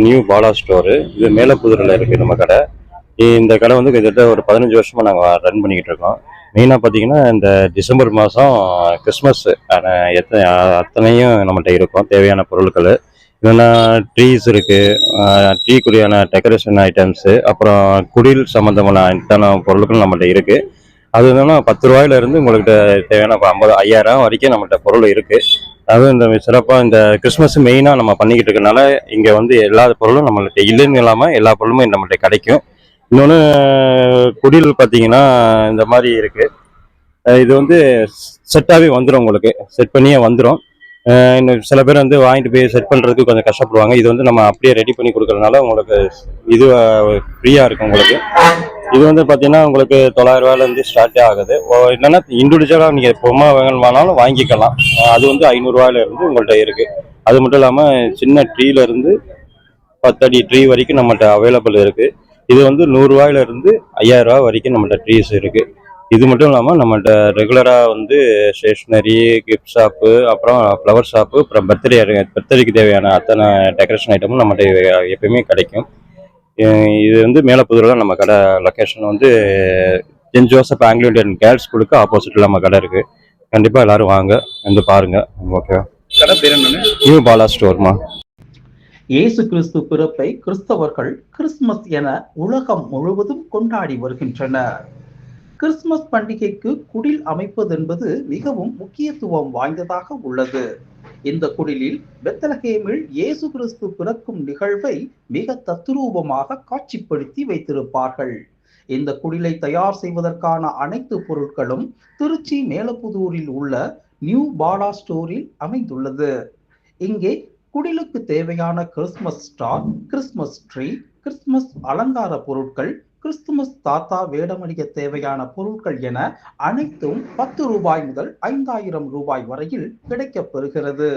New Bala store. இது மேலப்புதூர்ல இருக்கு நம்ம கடை. இந்த கடை வந்து கிட்டத்தட்ட ஒரு 15 வருஷமா நாங்க ரன் பண்ணிக்கிட்டு இருக்கோம். மெயினா பார்த்தீங்கன்னா, இந்த டிசம்பர் மாசம் கிறிஸ்மஸ் ஆன அத்தனையும் நம்மள்ட்ட இருக்கும். தேவையான பொருட்களு. இல்லன்னா ட்ரீஸ் இருக்கு. ட்ரீக்குரியான டெக்கரேஷன் ஐட்டம்ஸு, அப்புறம் குடில் சம்மந்தமான அத்தன பொருட்களும் நம்மள்ட்ட இருக்கு. அது என்னன்னா ரூ. 10 இருந்து உங்கள்கிட்ட தேவையான 50 5000 வரைக்கும் நம்மள்ட்ட பொருள் இருக்கு. அதுவும் இந்த சிறப்பா இந்த கிறிஸ்மஸ் மெயினா நம்ம பண்ணிக்கிட்டு இருக்கனால, இங்க வந்து எல்லா பொருளும் நம்மள்ட்ட இல்லைன்னு இல்லாம எல்லா பொருளுமே நம்மள்ட்ட கிடைக்கும். இன்னொன்னு குடில் பார்த்தீங்கன்னா, இந்த மாரி இருக்கு. இது வந்து செட்டாவே வந்துரும் உங்களுக்கு. செட் பண்ணியே வந்துரும். இன்னும் சில பேர் வந்து வாங்கிட்டு போய் செட் பண்றதுக்கு கொஞ்சம் கஷ்டப்படுவாங்க. இது வந்து நம்ம அப்படியே ரெடி பண்ணி குடுக்கறதுனால உங்களுக்கு இது ஃப்ரீயா இருக்கும் உங்களுக்கு. இது வந்து பார்த்தீங்கன்னா, உங்களுக்கு ரூ. 900 ஸ்டார்ட்டே ஆகுது. இல்லன்னா இண்டிவிஜுவலா நீங்க பொம்மை வேணுமானாலும் வாங்கிக்கலாம். அது வந்து ரூ. 500 இருந்து உங்கள்ட்ட இருக்கு. அது மட்டும் இல்லாம சின்ன ட்ரீல இருந்து 10 அடி ட்ரீ வரைக்கும் நம்மள்ட்ட அவைலபிள் இருக்கு. இது வந்து ரூ. 100 இருந்து ரூ. 5000 வரைக்கும் நம்மள்ட்ட ட்ரீஸ் இருக்கு. இது மட்டும் இல்லாம நம்மள்ட்ட ரெகுலரா வந்து ஸ்டேஷனரி, கிஃப்ட் ஷாப்பு, அப்புறம் ஃப்ளவர் ஷாப்பு, அப்புறம் பர்த்டேக்கு தேவையான அத்தனை டெக்கரேஷன் ஐட்டமும் நம்மள்ட்ட எப்பயுமே கிடைக்கும். இது வந்து மேலப்புதூர்ல நம்ம கடை லொகேஷன் வந்து saint Joseph Anglo Indian girls ஸ்கூலுக்கு ஆப்போசிட்ல நம்ம கடை இருக்கு. கண்டிப்பா எல்லாரும் வாங்க, வந்து பாருங்க. ஓகே. கடை பேர் என்னன்னு? நியூ பாலா ஸ்டோர்மா. இயேசு கிறிஸ்து பிறப்பை கிறிஸ்தவர்கள் கிறிஸ்துமஸ் என உலகம் முழுவதும் கொண்டாடி வருகின்றனர். கிறிஸ்துமஸ் பண்டிகைக்கு குடில் அமைப்பது என்பது மிகவும் முக்கியத்துவம் வாய்ந்ததாக உள்ளது. இந்த குடிலில் பெத்லகேமில் இயேசு கிறிஸ்து பிறக்கும் நிகழ்வை மிக தத்ரூபமாக காட்சிப்படுத்தி வைத்திருப்பார்கள். இந்த குடிலை தயார் செய்வதற்கான அனைத்து பொருட்களும் திருச்சி மேலப்புதூரில் உள்ள நியூ பாலா ஸ்டோரில் அமைந்துள்ளது. இங்கே குடிலுக்கு தேவையான Christmas star, Christmas tree, Christmas அலங்கார பொருட்கள், கிறிஸ்துமஸ் தாத்தா வேடமணிய தேவையான பொருட்கள் என அனைத்தும் ரூ. 10 முதல் ரூ. 5000 வரையில் கிடைக்கப் பெறுகிறது.